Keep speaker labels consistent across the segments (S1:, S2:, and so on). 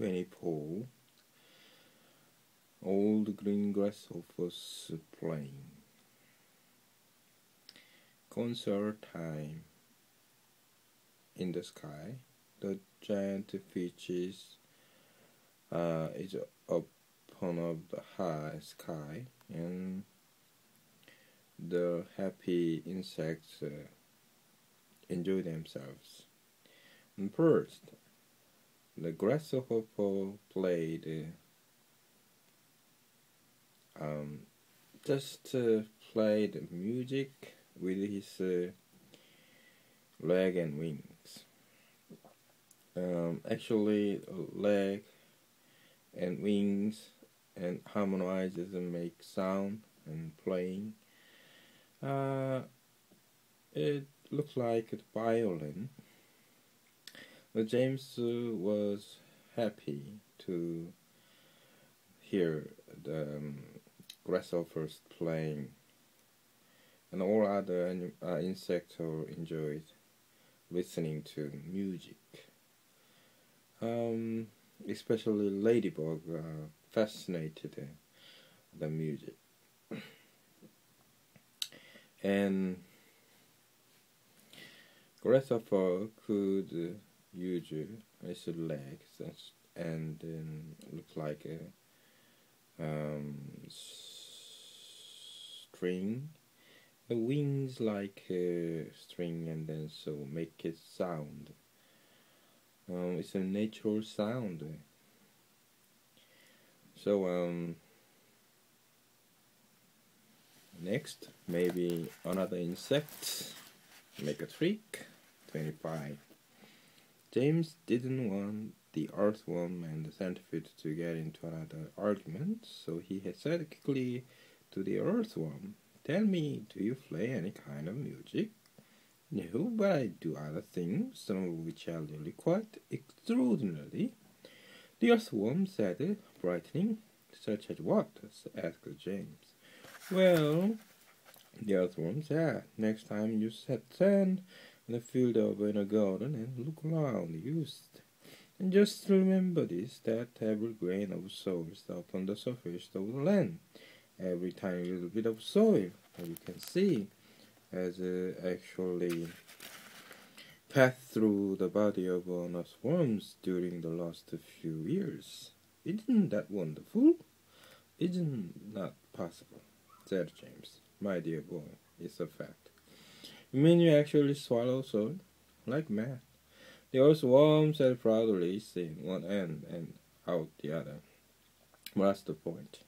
S1: JGP24 Old green grasshoppers playing. Concert time. In the sky, the giant fishes is up on the high sky, and the happy insects enjoy themselves. And first, the grasshopper played played music with his leg and wings. Actually, leg and wings and harmonizes and make sound and playing. It looked like a violin. But James was happy to hear the grasshoppers playing, and all other insects enjoyed listening to music. Especially ladybug fascinated the music, and grasshopper could use his legs and then look like a string, the wings like a string, and then so make it sound. It's a natural sound. So next, maybe another insect. Make a trick. 25. James didn't want the earthworm and the centipede to get into another argument, so he had said quickly to the earthworm, "Tell me, do you play any kind of music?" "No, but I do other things, some of which are really quite extraordinary," the earthworm said, brightening. "Such as what?" asked James. "Well," the earthworm said, "next time you stand in a field or in a garden and look around and just remember this, that every grain of soil is upon the surface of the land. Every tiny little bit of soil that you can see has actually passed through the body of earthworms during the last few years. Isn't that wonderful?" "Isn't that possible?" said James. "My dear boy, it's a fact." "You mean you actually swallow soil?" "Like mad." The earthworm said proudly, in one end and out the other. "What's the point?"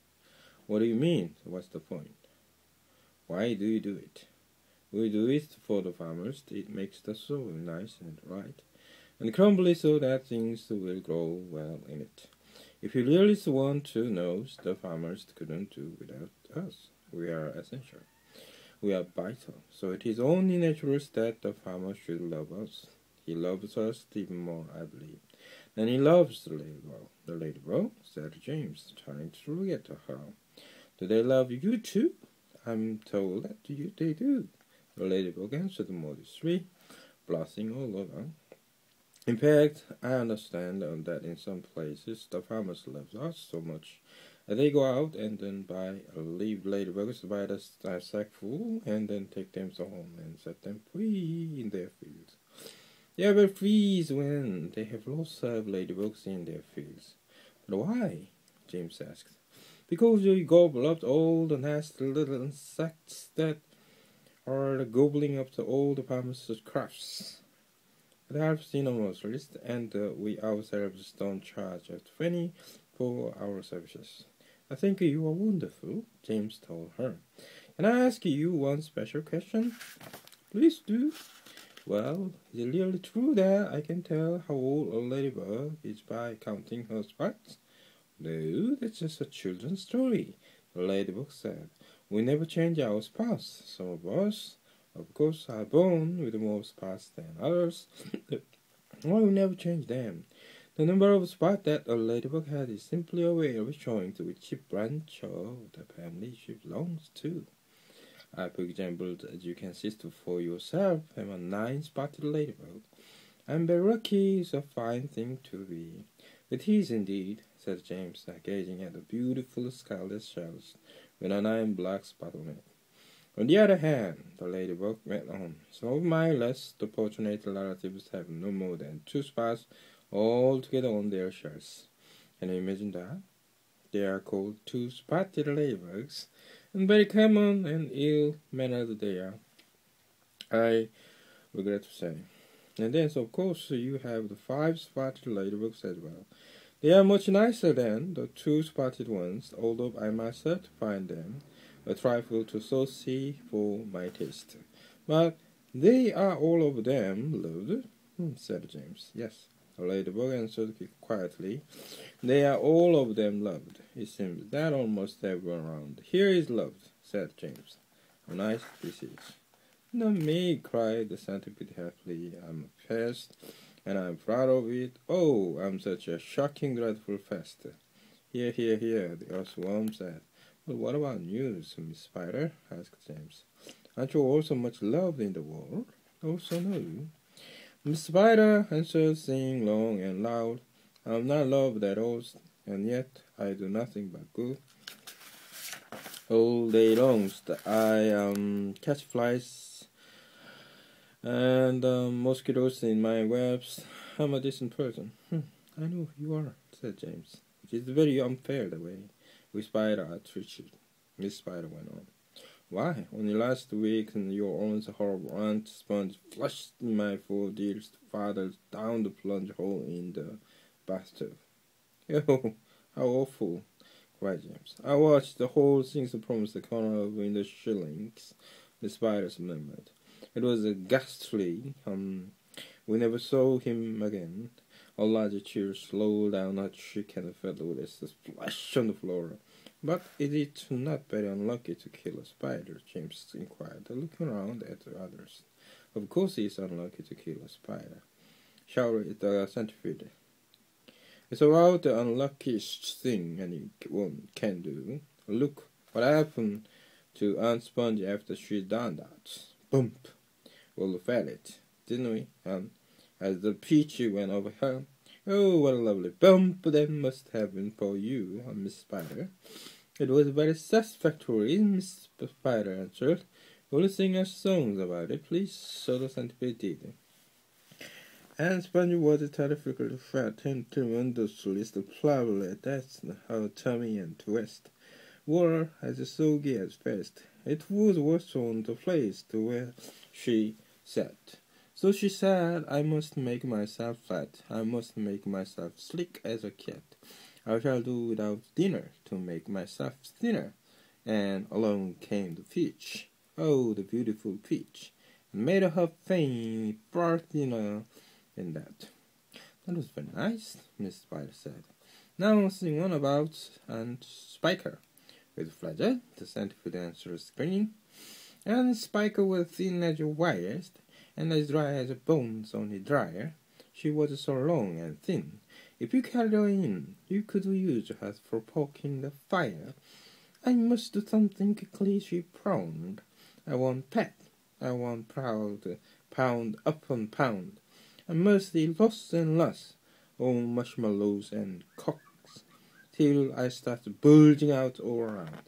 S1: "What do you mean, what's the point?" "Why do you do it?" "We do it for the farmers. It makes the soil nice and right and crumbly so that things will grow well in it. If you really want to know, the farmers couldn't do without us. We are essential. We are vital. So it is only natural that the farmer should love us. He loves us even more, I believe, than he loves the ladybug." "The ladybug?" said James, trying to look at her. "Do they love you too?" "I'm told that they do," the ladybug answered modestly, blushing all over. "In fact, I understand that in some places the farmers love us so much that they go out and then buy ladybugs by the sackful and then take them home and set them free in their fields. They are very pleased when they have lots of ladybugs in their fields." "But why?" James asked. "Because they gobble up all the nasty little insects that are gobbling up all the farmers' crops. It helps enormously, and we ourselves don't charge a penny for our services." "I think you are wonderful," James told her. "Can I ask you one special question?" "Please do." "Well, is it really true that I can tell how old a ladybug is by counting her spots?" "No, that's just a children's story," the ladybug said. "We never change our spots. Some of us, of course, are born with more spots than others, or we never change them. The number of spots that a ladybug has is simply a way of showing to which branch of the family she belongs to. For example, as you can see for yourself, I'm a 9-spotted ladybug. I'm very lucky. It's a fine thing to be. "It is indeed," said James, gazing at the beautiful scarlet shells with an iron black spot on it. "On the other hand," the ladybug went on, "some of my less fortunate relatives have no more than 2 spots altogether on their shells. Can you imagine that? They are called 2-spotted ladybugs, and very common and ill-mannered they are, I regret to say. And then, of course, you have the 5-spotted ladybugs as well. They are much nicer than the 2-spotted ones, although I myself find them a trifle too saucy for my taste. But they are all of them loved," said James. "Yes," the ladybug answered quietly. "They are all of them loved. It seems that almost everyone around here is loved," said James. "How nice this is." "Not me," cried the centipede happily. "I'm a pest, and I'm proud of it. Oh, I'm such a shocking, dreadful pest." "Here, here, here," the earthworm said. "But what about news, Miss Spider?" asked James. "Aren't you all so much loved in the world?" "Oh, so no." Miss Spider answered, singing long and loud. "I'm not loved at all, and yet I do nothing but good. All day long I catch flies and mosquitoes in my webs. I'm a decent person." "I know you are," said James. "It is very unfair the way we Spider are treated." Miss Spider went on. "Why, only last week your own horrible Aunt Sponge flushed my poor dear father down the plunge hole in the bathtub." "Oh, how awful!" cried James. "I watched the whole thing from the corner of the shillings," the Spider murmured. "It was ghastly. We never saw him again." A large tear slowed down her cheek and fell with a splash on the floor. "But is it not very unlucky to kill a spider?" James inquired, looking around at the others. "Of course it's unlucky to kill a spider," shouted the centipede. "It's about the unluckiest thing anyone can do. Look what happened to Aunt Sponge after she done that. Bump! We all felt it, didn't we? As the peachy went over her. Oh, what a lovely bump that must have been for you, Miss Spider." "It was very satisfactory," Miss Spider answered. "Will you sing us songs about it, please?" So the centipede did. And Sponge was terrifically fat and tremendously probably that's how tummy and waist were as soggy as fast. It was worse on the place to where she sat. So she said, "I must make myself fat. I must make myself sleek as a cat. I shall do without dinner to make myself thinner." And along came the peach. Oh, the beautiful peach! And made her faint far thinner than that. "That was very nice," Miss Spider said. "Now sing one about Aunt Spiker." "With pleasure," the centipede answered, grinning. And Spiker was thin as wires, and as dry as bones, only drier. She was so long and thin. If you carried her in, you could use her for poking the fire. "I must do something quickly," she frowned. "I want pat, I want proud, pound upon pound. I must eat lots and lots, oh marshmallows and cocks, till I start bulging out all around."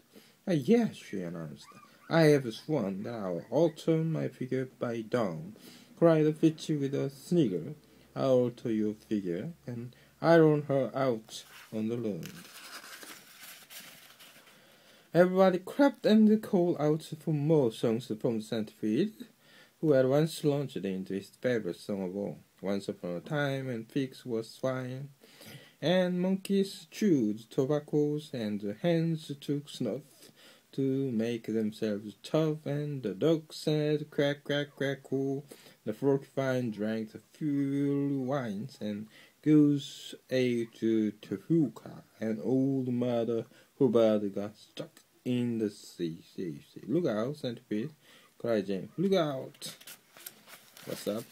S1: "Yes," she announced. "I have sworn that I'll alter my figure by dawn," cried the Fitchy with a snigger. "I'll alter your figure and iron her out on the lawn." Everybody clapped and called out for more songs from the centipede, who at once launched into his favorite song of all. "Once upon a time, when pigs were swine, and monkeys chewed tobaccos, and the hens took snuff to make themselves tough, and the dogs said quack, quack, quack, coo. The porcupine drank the fuel wines, and goose ate tehuka, and old Mother Hubbard got stuck in the sea. Look out, centipede!" cried James. "Look out!" "What's up?"